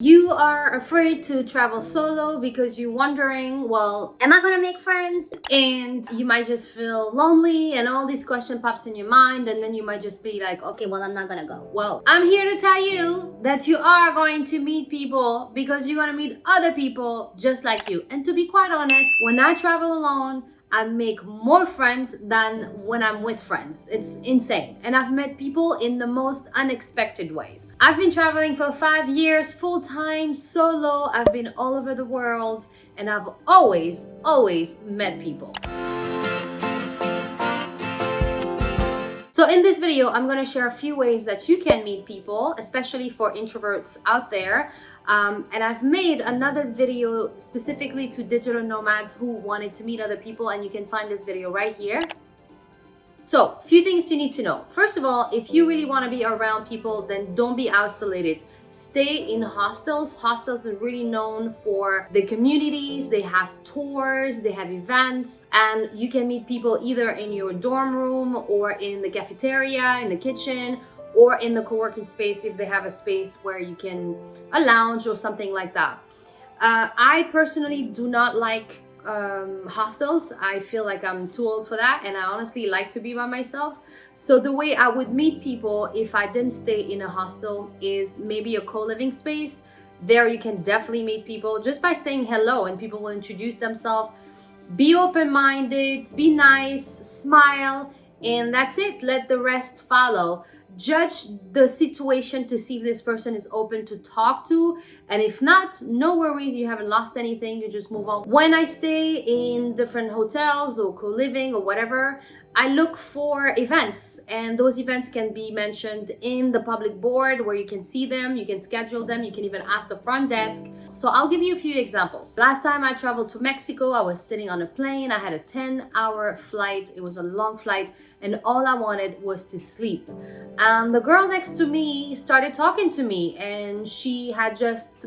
You are afraid to travel solo because you're wondering, well, am I gonna make friends? And you might just feel lonely and all these questions pops in your mind, and then you might just be like, okay, well, I'm not gonna go. Well, I'm here to tell you that you are going to meet people because you're gonna meet other people just like you. And to be quite honest, when I travel alone, I make more friends than when I'm with friends. It's insane. And I've met people in the most unexpected ways. I've been traveling for 5 years full time, solo. I've been all over the world, and I've always met people. So in this video, I'm going to share a few ways that you can meet people, especially for introverts out there. And I've made another video specifically to digital nomads who wanted to meet other people, and you can find this video right here. So, few things you need to know. First of all, if you really want to be around people, then don't be isolated. Stay in hostels. Hostels are really known for the communities. They have tours, they have events, and you can meet people either in your dorm room or in the cafeteria, in the kitchen, or in the co-working space if they have a space where you can a lounge or something like that. I personally do not like hostels. I feel like I'm too old for that, and I honestly like to be by myself. So the way I would meet people if I didn't stay in a hostel is maybe a co-living space. There you can definitely meet people just by saying hello, and people will introduce themselves. Be open-minded, be nice, smile, and that's it. Let the rest follow. Judge the situation to see if this person is open to talk to, and if not, no worries, you haven't lost anything, you just move on. When I stay in different hotels or co-living or whatever, I look for events, and those events can be mentioned in the public board where you can see them, you can schedule them, you can even ask the front desk. So I'll give you a few examples. Last time I traveled to Mexico, I was sitting on a plane. I had a 10-hour flight. It was a long flight, and all I wanted was to sleep. And the girl next to me started talking to me, and she had just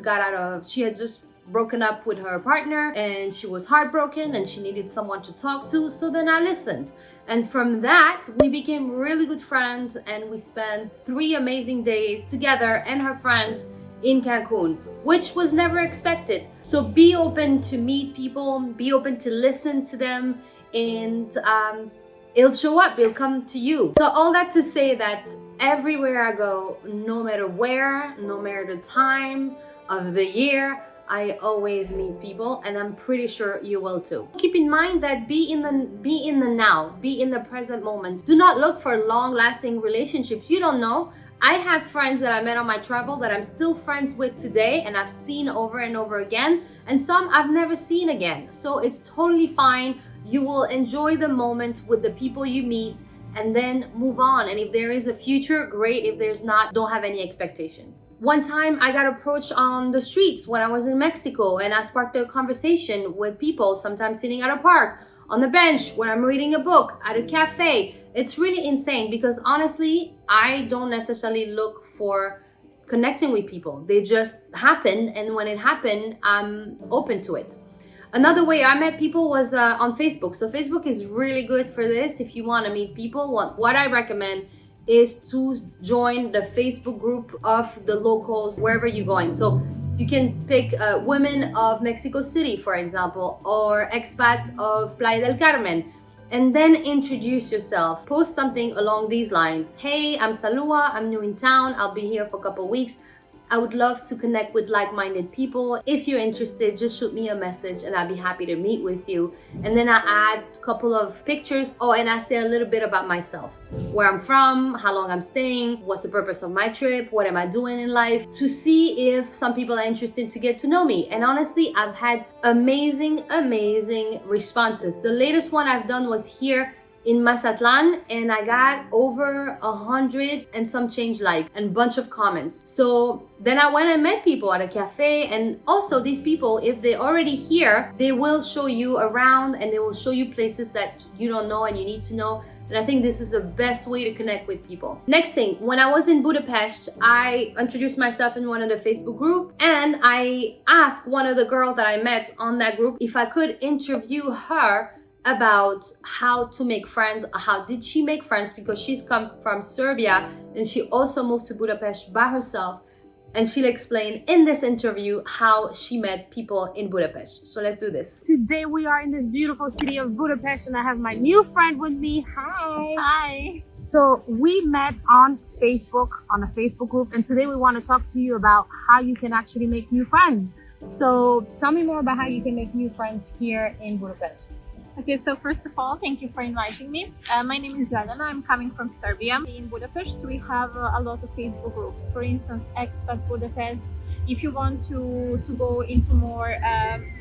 broken up with her partner, and she was heartbroken and she needed someone to talk to. So then I listened, and from that we became really good friends, and we spent 3 amazing days together and her friends in Cancun, which was never expected. So be open to meet people, be open to listen to them, and it'll show up, it'll come to you. So all that to say that everywhere I go, no matter where, no matter the time of the year, I always meet people, and I'm pretty sure you will too. Keep in mind that be in the now, be in the present moment. Do not look for long-lasting relationships. You don't know. I have friends that I met on my travel that I'm still friends with today, and I've seen over and over again, and some I've never seen again. So it's totally fine. You will enjoy the moment with the people you meet and then move on. And if there is a future, great. If there's not, don't have any expectations. One time I got approached on the streets when I was in Mexico, and I sparked a conversation with people, sometimes sitting at a park, on the bench, when I'm reading a book, at a cafe. It's really insane because honestly, I don't necessarily look for connecting with people. They just happen, and when it happened, I'm open to it. Another way I met people was on Facebook. So Facebook is really good for this. If you want to meet people, what I recommend is to join the Facebook group of the locals wherever you're going. So you can pick women of Mexico City, for example, or expats of Playa del Carmen, and then introduce yourself. Post something along these lines. Hey, I'm Salua, I'm new in town, I'll be here for a couple weeks. I would love to connect with like-minded people. If you're interested, just shoot me a message and I'll be happy to meet with you. And then I add a couple of pictures. Oh, and I say a little bit about myself, where I'm from, how long I'm staying, what's the purpose of my trip, what am I doing in life, to see if some people are interested to get to know me. And honestly, I've had amazing responses. The latest one I've done was here in Mazatlan, and I got over 100 and some change and bunch of comments. So then I went and met people at a cafe, and also these people, if they're already here, they will show you around and they will show you places that you don't know and you need to know. And I think this is the best way to connect with people. Next thing, when I was in Budapest, I introduced myself in one of the Facebook group, and I asked one of the girls that I met on that group if I could interview her about how to make friends, how did she make friends, because she's come from Serbia and she also moved to Budapest by herself. and she'll explain in this interview how she met people in Budapest. So let's do this. Today we are in this beautiful city of Budapest and I have my new friend with me. Hi. Hi. So we met on Facebook, on a Facebook group, and today we want to talk to you about how you can actually make new friends. So tell me more about how you can make new friends here in Budapest. Okay, so first of all, thank you for inviting me. My name is Jelena. I'm coming from Serbia. In Budapest, we have a lot of Facebook groups. For instance, Expat Budapest. If you want to go into more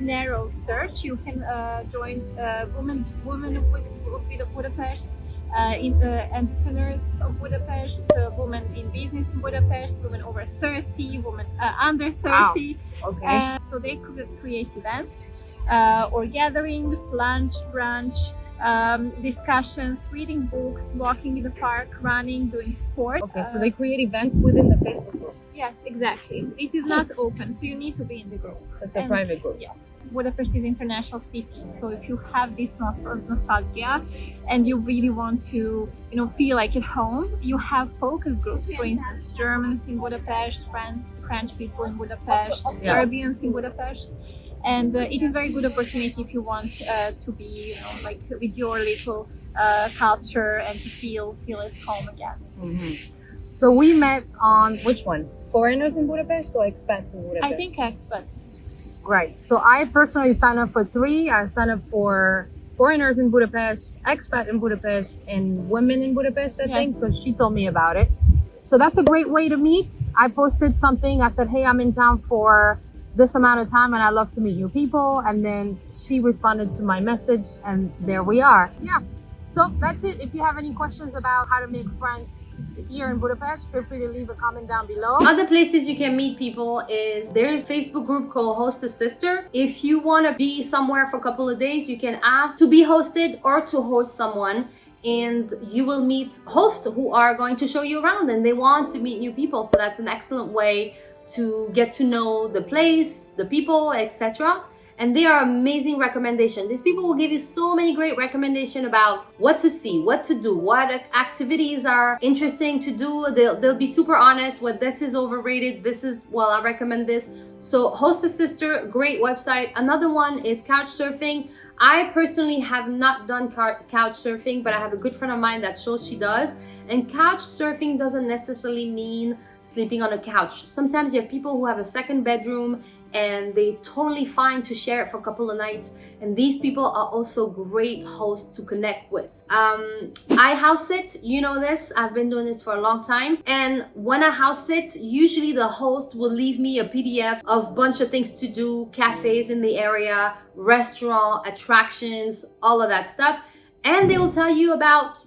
narrow search, you can join Women of Budapest, Entrepreneurs of Budapest, Women in Business in Budapest, Women over 30, Women under 30. Wow. Okay. So they could create events or gatherings, lunch, brunch, discussions, reading books, walking in the park, running, doing sport. Okay, so they create events within the Facebook group. Yes, exactly. It is not open, so you need to be in the group. It's a private group. Yes. Budapest is international city, so if you have this nostalgia and you really want to, feel like at home, you have focus groups. For instance, Germans in Budapest, French people in Budapest, Serbians in Budapest. And it is a very good opportunity if you want to be, like with your little culture and to feel as home again. Mm-hmm. So we met on which one? Foreigners in Budapest or expats in Budapest? I think expats. Right. So I personally signed up for 3. I signed up for foreigners in Budapest, expat in Budapest, and women in Budapest, I think, because she told me about it. So that's a great way to meet. I posted something. I said, hey, I'm in town for this amount of time and I love to meet new people. And then she responded to my message and there we are. Yeah. So that's it. If you have any questions about how to make friends here in Budapest, feel free to leave a comment down below. Other places you can meet people is there's a Facebook group called Host a Sister. If you want to be somewhere for a couple of days, you can ask to be hosted or to host someone, and you will meet hosts who are going to show you around and they want to meet new people. So that's an excellent way to get to know the place, the people, etc. And they are amazing recommendations. These people will give you so many great recommendations about what to see, what to do, what activities are interesting to do. They'll be super honest. What this is overrated. This is, well, I recommend this. So Host a Sister, great website. Another one is couch surfing. I personally have not done couch surfing, but I have a good friend of mine that shows she does. And couch surfing doesn't necessarily mean sleeping on a couch. Sometimes you have people who have a second bedroom and they totally fine to share it for a couple of nights, and these people are also great hosts to connect with. I house sit, you know this, I've been doing this for a long time, and when I house sit, usually the host will leave me a PDF of a bunch of things to do, cafes in the area, restaurant, attractions, all of that stuff, and they will tell you about,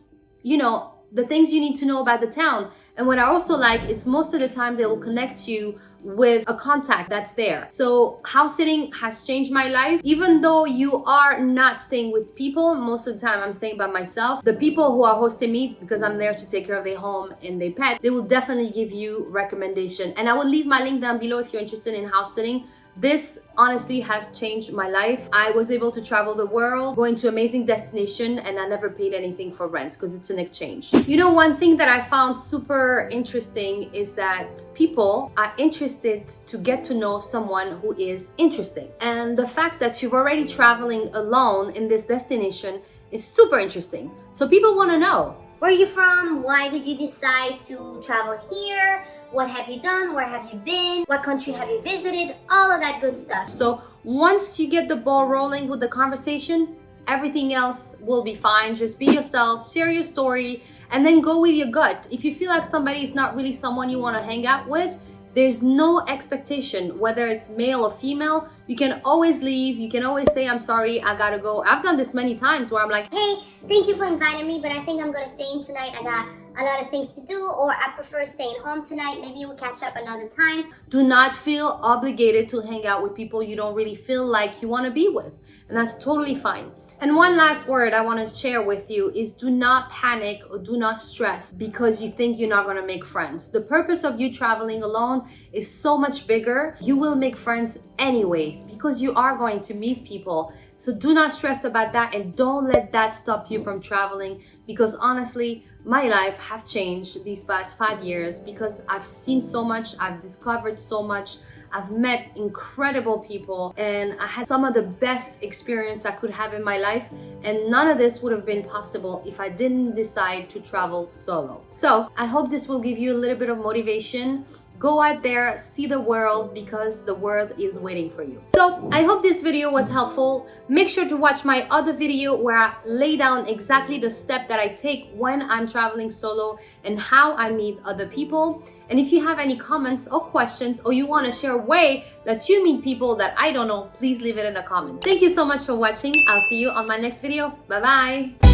the things you need to know about the town. And what I also like, it's most of the time they will connect you with a contact that's there. So house sitting has changed my life. Even though you are not staying with people, most of the time I'm staying by myself. The people who are hosting me, because I'm there to take care of their home and their pet, they will definitely give you recommendation. And I will leave my link down below if you're interested in house sitting. This honestly has changed my life. I was able to travel the world, going to amazing destination, and I never paid anything for rent because it's an exchange. One thing that I found super interesting is that people are interested to get to know someone who is interesting. And the fact that you're already traveling alone in this destination is super interesting. So people want to know, where are you from? Why did you decide to travel here? What have you done? Where have you been? What country have you visited? All of that good stuff. So once you get the ball rolling with the conversation, everything else will be fine. Just be yourself, share your story, and then go with your gut. If you feel like somebody is not really someone you want to hang out with, there's no expectation, whether it's male or female. You can always leave. You can always say, I'm sorry, I gotta go. I've done this many times where I'm like, hey, thank you for inviting me, but I think I'm gonna stay in tonight. I got a lot of things to do, or I prefer staying home tonight. Maybe we'll catch up another time. Do not feel obligated to hang out with people you don't really feel like you want to be with. And that's totally fine. And one last word I want to share with you is do not panic or do not stress because you think you're not going to make friends. The purpose of you traveling alone is so much bigger. You will make friends anyways because you are going to meet people. So do not stress about that and don't let that stop you from traveling, because honestly, my life have changed these past 5 years because I've seen so much, I've discovered so much, I've met incredible people, and I had some of the best experience I could have in my life, and none of this would have been possible if I didn't decide to travel solo. So I hope this will give you a little bit of motivation. Go out there, see the world, because the world is waiting for you. So I hope this video was helpful. Make sure to watch my other video where I lay down exactly the step that I take when I'm traveling solo and how I meet other people. And if you have any comments or questions, or you want to share a way that you meet people that I don't know, please leave it in a comment. Thank you so much for watching. I'll see you on my next video. Bye bye.